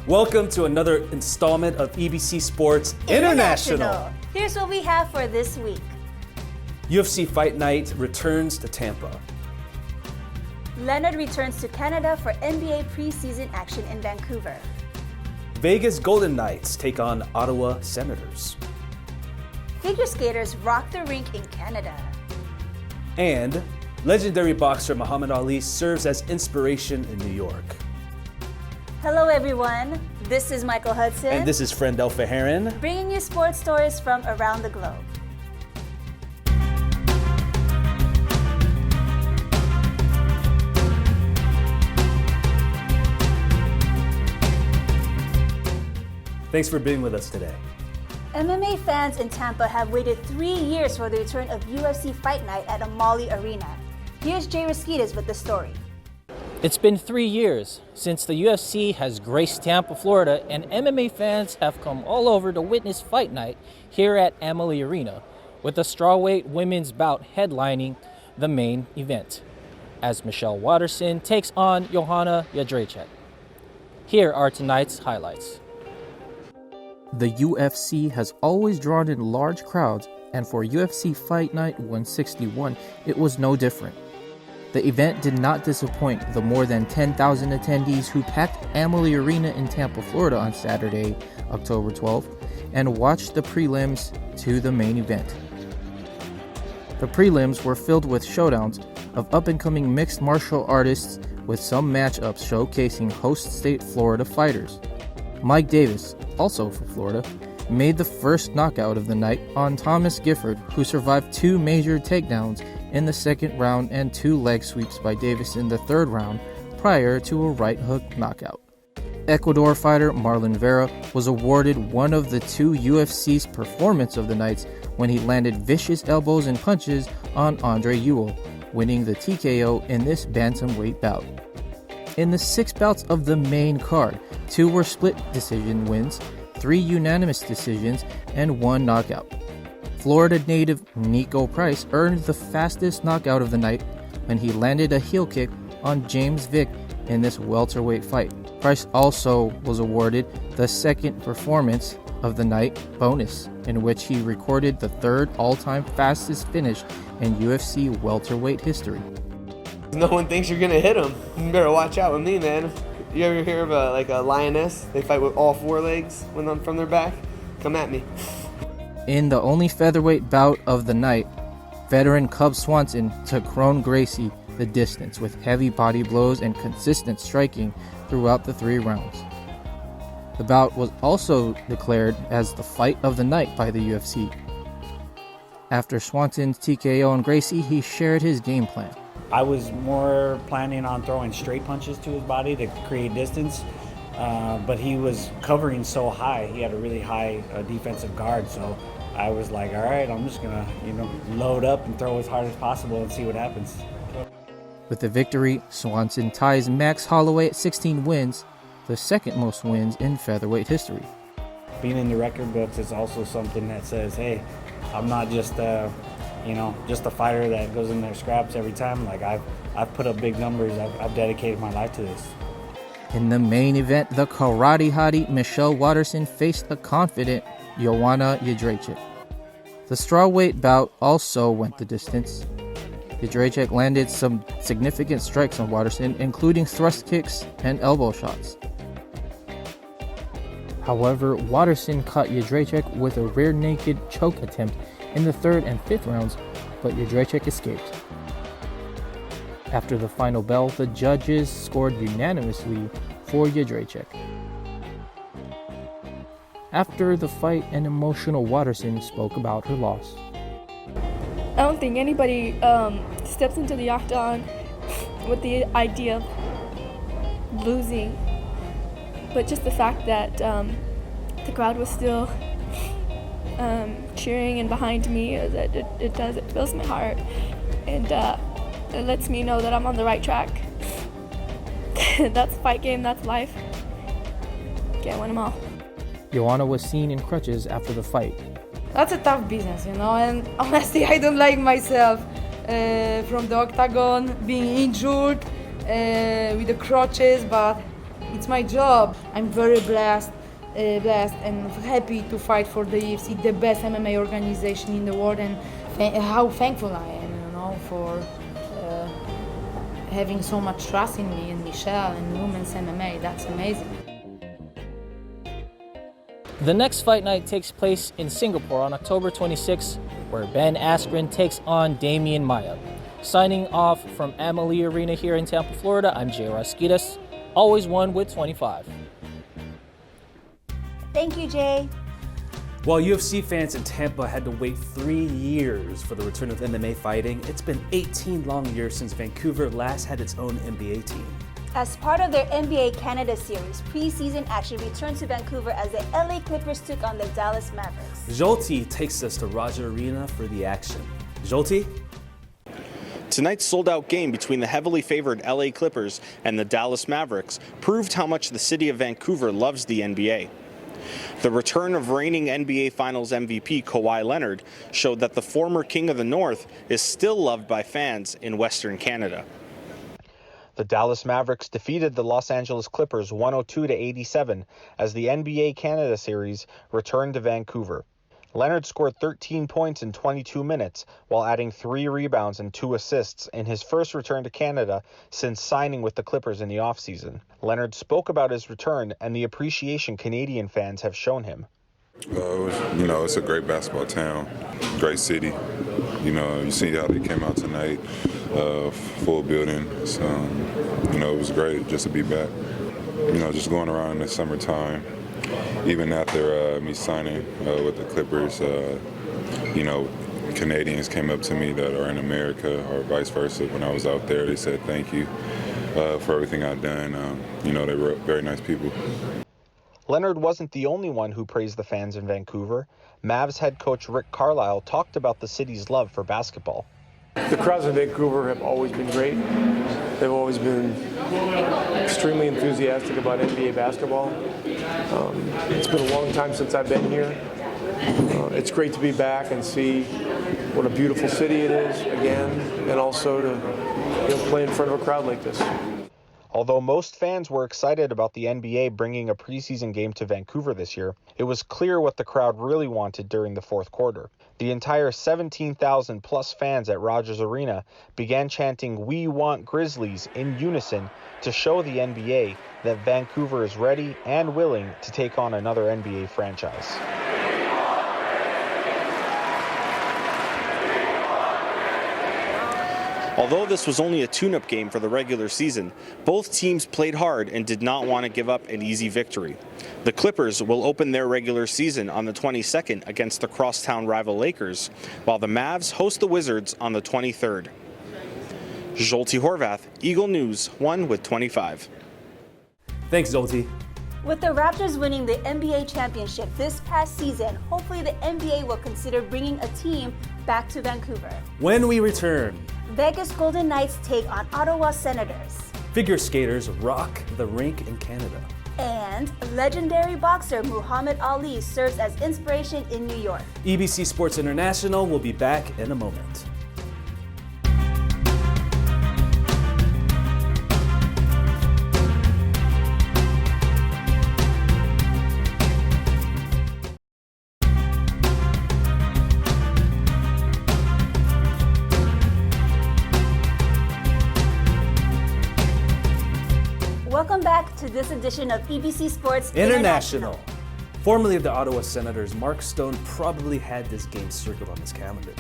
Welcome to another installment of EBC Sports International. Here's what we have for this week. UFC Fight Night returns to Tampa. Leonard returns to Canada for NBA preseason action in Vancouver. Vegas Golden Knights take on Ottawa Senators. Figure skaters rock the rink in Canada. And legendary boxer Muhammad Ali serves as inspiration in New York. Hello everyone, this is Michael Hudson. And this is Friend Elfa Heron. Bringing you sports stories from around the globe. Thanks for being with us today. MMA fans in Tampa have waited 3 years for the return of UFC Fight Night at Amalie Arena. Here's Jay Rasquitas with the story. It's been 3 years since the UFC has graced Tampa, Florida, and MMA fans have come all over to witness Fight Night here at Amalie Arena, with the strawweight women's bout headlining the main event, as Michelle Waterson takes on Joanna Jędrzejczyk. Here are tonight's highlights. The UFC has always drawn in large crowds, and for UFC Fight Night 161, it was no different. The event did not disappoint the more than 10,000 attendees who packed Amalie Arena in Tampa, Florida on Saturday, October 12th, and watched the prelims to the main event. The prelims were filled with showdowns of up-and-coming mixed martial artists, with some matchups showcasing host state Florida fighters. Mike Davis, also from Florida, made the first knockout of the night on Thomas Gifford, who survived 2 major takedowns in the second round and 2 leg sweeps by Davis in the third round prior to a right hook knockout. Ecuador fighter Marlon Vera was awarded one of the 2 UFC's performance of the nights when he landed vicious elbows and punches on Andre Ewell, winning the TKO in this bantamweight bout. In the 6 bouts of the main card, 2 were split decision wins, 3 unanimous decisions, and 1 knockout. Florida native Nico Price earned the fastest knockout of the night when he landed a heel kick on James Vick in this welterweight fight. Price also was awarded the second performance of the night bonus, in which he recorded the 3rd all-time fastest finish in UFC welterweight history. No one thinks you're gonna hit him. You better watch out with me, man. You ever hear of a lioness? They fight with all 4 legs when I'm from their back? Come at me. In the only featherweight bout of the night, veteran Cub Swanson took Kron Gracie the distance with heavy body blows and consistent striking throughout the 3 rounds. The bout was also declared as the fight of the night by the UFC. After Swanson's TKO on Gracie, he shared his game plan. I was more planning on throwing straight punches to his body to create distance, but he was covering so high. He had a really high defensive guard, so I was like, all right, I'm just gonna, load up and throw as hard as possible and see what happens. With the victory, Swanson ties Max Holloway at 16 wins, the second most wins in featherweight history. Being in the record books is also something that says, hey, I'm not just just a fighter that goes in there scraps every time. Like I've put up big numbers. I've dedicated my life to this. In the main event, the karate hottie Michelle Waterson faced a confident Joanna Jędrzejczyk. The strawweight bout also went the distance. Jędrzejczyk landed some significant strikes on Waterson, including thrust kicks and elbow shots. However, Waterson caught Jędrzejczyk with a rear naked choke attempt in the 3rd and 5th rounds, but Jędrzejczyk escaped. After the final bell, the judges scored unanimously for Jędrzejczyk. After the fight, an emotional Waterson spoke about her loss. I don't think anybody steps into the octagon with the idea of losing, but just the fact that the crowd was still cheering and behind me, it fills my heart, and it lets me know that I'm on the right track. That's fight game, that's life. Can't win them all. Joanna was seen in crutches after the fight. That's a tough business, and honestly I don't like myself from the octagon being injured with the crutches, but It's my job. I'm very blessed and happy to fight for the EFC, the best MMA organization in the world, and how thankful I am, for having so much trust in me and Michelle and women's MMA. That's amazing. The next fight night takes place in Singapore on October 26, where Ben Askren takes on Damian Maia. Signing off from Amalie Arena here in Tampa, Florida, I'm Jay Raskidas, always one with 25. Thank you, Jay. While UFC fans in Tampa had to wait 3 years for the return of MMA fighting, it's been 18 long years since Vancouver last had its own NBA team. As part of their NBA Canada series, preseason action returned to Vancouver as the LA Clippers took on the Dallas Mavericks. Jolty takes us to Rogers Arena for the action. Jolty? Tonight's sold-out game between the heavily favored LA Clippers and the Dallas Mavericks proved how much the city of Vancouver loves the NBA. The return of reigning NBA Finals MVP Kawhi Leonard showed that the former King of the North is still loved by fans in Western Canada. The Dallas Mavericks defeated the Los Angeles Clippers 102-87 as the NBA Canada Series returned to Vancouver. Leonard scored 13 points in 22 minutes while adding 3 rebounds and 2 assists in his first return to Canada since signing with the Clippers in the offseason. Leonard spoke about his return and the appreciation Canadian fans have shown him. It's a great basketball town, great city. You see how they came out tonight, full building. So, it was great just to be back. Just going around in the summertime. Even after me signing with the Clippers, Canadians came up to me that are in America or vice versa. When I was out there, they said thank you for everything I've done. They were very nice people. Leonard wasn't the only one who praised the fans in Vancouver. Mavs head coach Rick Carlisle talked about the city's love for basketball. The crowds in Vancouver have always been great. They've always been extremely enthusiastic about NBA basketball. It's been a long time since I've been here. It's great to be back and see what a beautiful city it is again, and also to play in front of a crowd like this. Although most fans were excited about the NBA bringing a preseason game to Vancouver this year, it was clear what the crowd really wanted during the fourth quarter. The entire 17,000 plus fans at Rogers Arena began chanting "We want Grizzlies" in unison to show the NBA that Vancouver is ready and willing to take on another NBA franchise. Although this was only a tune-up game for the regular season, both teams played hard and did not want to give up an easy victory. The Clippers will open their regular season on the 22nd against the crosstown rival Lakers, while the Mavs host the Wizards on the 23rd. Jolty Horvath, Eagle News, 1 with 25. Thanks, Jolty. With the Raptors winning the NBA championship this past season, hopefully the NBA will consider bringing a team back to Vancouver. When we return, Vegas Golden Knights take on Ottawa Senators. figure skaters rock the rink in Canada. And legendary boxer Muhammad Ali serves as inspiration in New York. EBC Sports International will be back in a moment. Welcome back to this edition of EBC Sports International. Formerly of the Ottawa Senators, Mark Stone probably had this game circled on his calendar.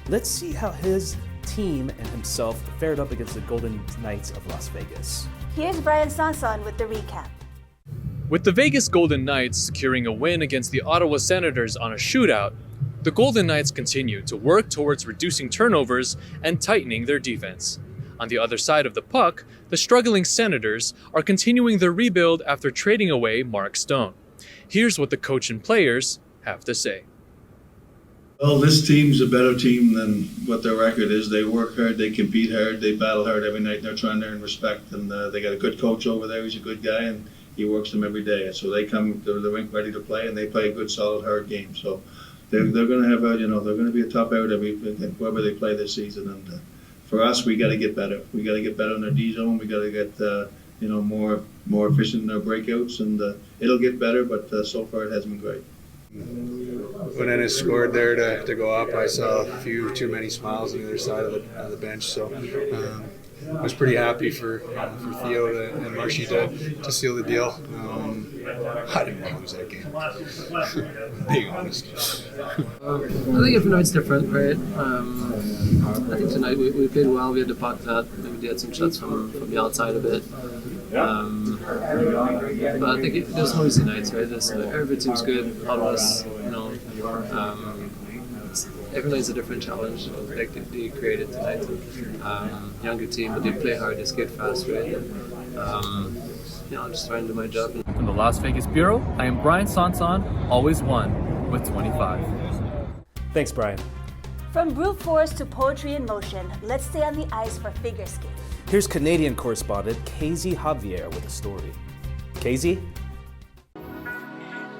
Let's see how his team and himself fared up against the Golden Knights of Las Vegas. Here's Brian Sanson with the recap. With the Vegas Golden Knights securing a win against the Ottawa Senators on a shootout, the Golden Knights continue to work towards reducing turnovers and tightening their defense. On the other side of the puck, the struggling Senators are continuing their rebuild after trading away Mark Stone. Here's what the coach and players have to say. Well, this team's a better team than what their record is. They work hard, they compete hard, they battle hard every night. They're trying to earn respect, and they got a good coach over there. He's a good guy, and he works them every day. And so they come to the rink ready to play, and they play a good, solid, hard game. So they're going to have they're going to be a top out wherever they play this season. And for us, we got to get better. We got to get better in our D zone. We got to get more efficient in their breakouts, and it'll get better. But so far, it has been great. When Ennis scored there to go up, I saw a few too many smiles on the other side of the bench. So I was pretty happy for Theo and Marshy to seal the deal. I didn't want to lose that game, being honest. I think every night's different, right? I think tonight we played well. We had the puck that maybe had some shots from the outside a bit. But I think there's no easy nights, right? Every team's good. All of us, every night's a different challenge. Like they created tonight. Younger team, but they play hard. They skate fast, right? I'm just trying to do my job. From the Las Vegas Bureau, I am Brian Sanson, always one with 25. Thanks, Brian. From brute force to poetry in motion, let's stay on the ice for figure skating. Here's Canadian correspondent Casey Javier with a story. Casey?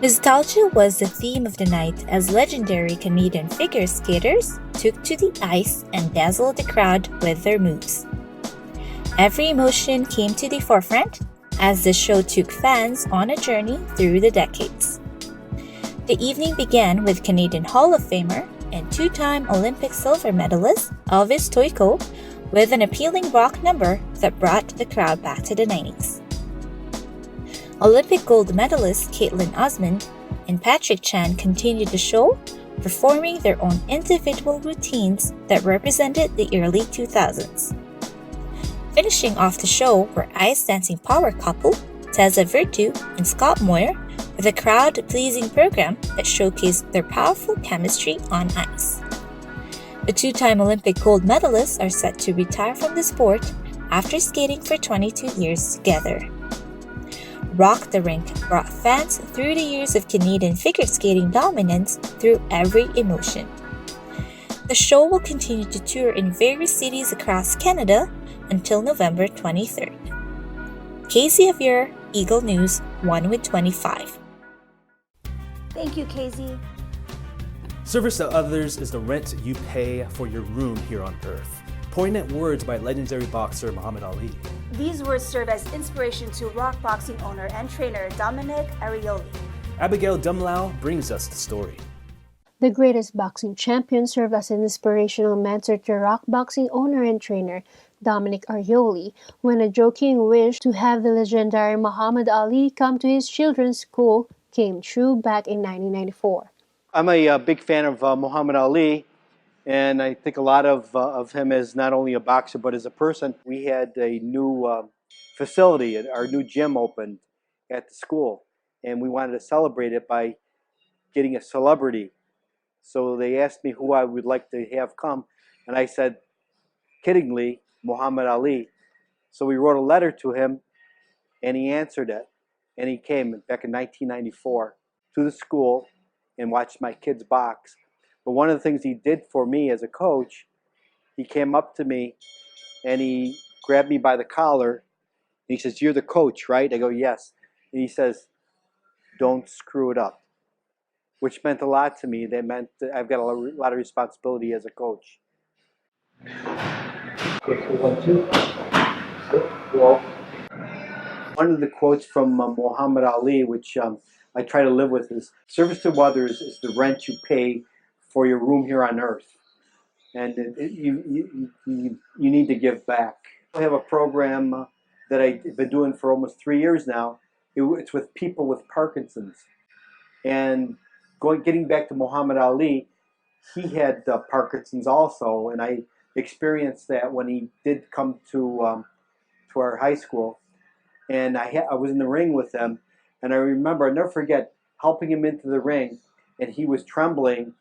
Nostalgia was the theme of the night as legendary Canadian figure skaters took to the ice and dazzled the crowd with their moves. Every emotion came to the forefront as the show took fans on a journey through the decades. The evening began with Canadian Hall of Famer and two-time Olympic silver medalist Elvis Stojko with an appealing rock number that brought the crowd back to the 90s. Olympic gold medalist Caitlin Osmond and Patrick Chan continued the show, performing their own individual routines that represented the early 2000s. Finishing off the show were ice dancing power couple Tessa Virtue and Scott Moyer with a crowd-pleasing program that showcased their powerful chemistry on ice. The two-time Olympic gold medalists are set to retire from the sport after skating for 22 years together. Rock the Rink brought fans through the years of Canadian figure skating dominance through every emotion. The show will continue to tour in various cities across Canada until November 23rd. Casey Javier, Eagle News, 1 with 25. Thank you, Casey. Service to others is the rent you pay for your room here on Earth. Poignant words by legendary boxer Muhammad Ali. These words serve as inspiration to rock boxing owner and trainer Dominic Arioli. Abigail Dumlau brings us the story. The greatest boxing champion served as an inspirational mentor to rock boxing owner and trainer Dominic Arioli when a joking wish to have the legendary Muhammad Ali come to his children's school came true back in 1994. I'm a big fan of Muhammad Ali, and I think a lot of him as not only a boxer but as a person. We had a new facility, our new gym opened at the school, and we wanted to celebrate it by getting a celebrity. So they asked me who I would like to have come, and I said, kiddingly, Muhammad Ali. So we wrote a letter to him, and he answered it, and he came back in 1994 to the school and watched my kids box. But one of the things he did for me as a coach, he came up to me and he grabbed me by the collar and he says, "You're the coach, right?" I go, "Yes." And he says, "Don't screw it up," which meant a lot to me. That meant that I've got a lot of responsibility as a coach. One of the quotes from Muhammad Ali, which I try to live with, is service to others is the rent you pay for your room here on earth. And you need to give back. I have a program that I've been doing for almost 3 years now. It's with people with Parkinson's. And getting back to Muhammad Ali, he had Parkinson's also, and I experienced that when he did come to our high school. And I was in the ring with him, and I remember, I'll never forget, helping him into the ring, and he was trembling,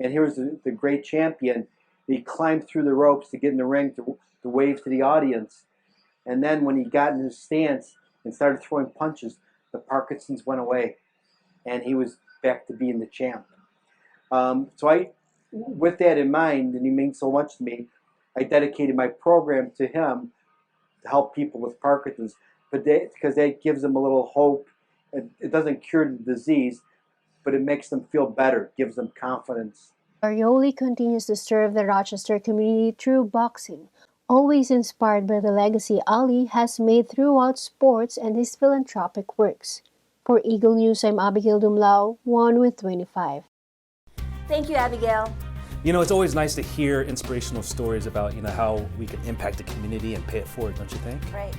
and here was the great champion. He climbed through the ropes to get in the ring to wave to the audience. And then when he got in his stance and started throwing punches, the Parkinson's went away, and he was back to being the champ. So with that in mind, and he means so much to me, I dedicated my program to him to help people with Parkinson's, because that gives them a little hope. It doesn't cure the disease, but it makes them feel better, gives them confidence. Arioli continues to serve the Rochester community through boxing. always inspired by the legacy Ali has made throughout sports and his philanthropic works. For Eagle News, I'm Abigail Dumlao, 1 with 25. Thank you, Abigail. You know, it's always nice to hear inspirational stories about, how we can impact the community and pay it forward, don't you think? Right.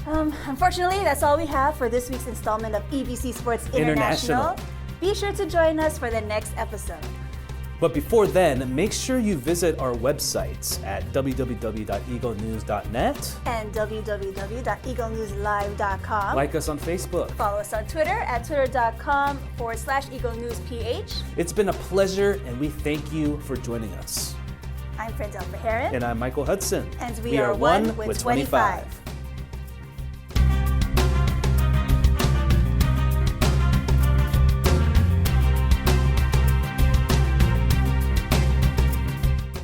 Unfortunately, that's all we have for this week's installment of EBC Sports International. Be sure to join us for the next episode. But before then, make sure you visit our websites at www.eaglenews.net and www.eaglenewslive.com. Like us on Facebook. Follow us on Twitter at twitter.com/EagleNewsPH. It's been a pleasure, and we thank you for joining us. I'm Fredel Beharan. And I'm Michael Hudson. And we are 1 with 25.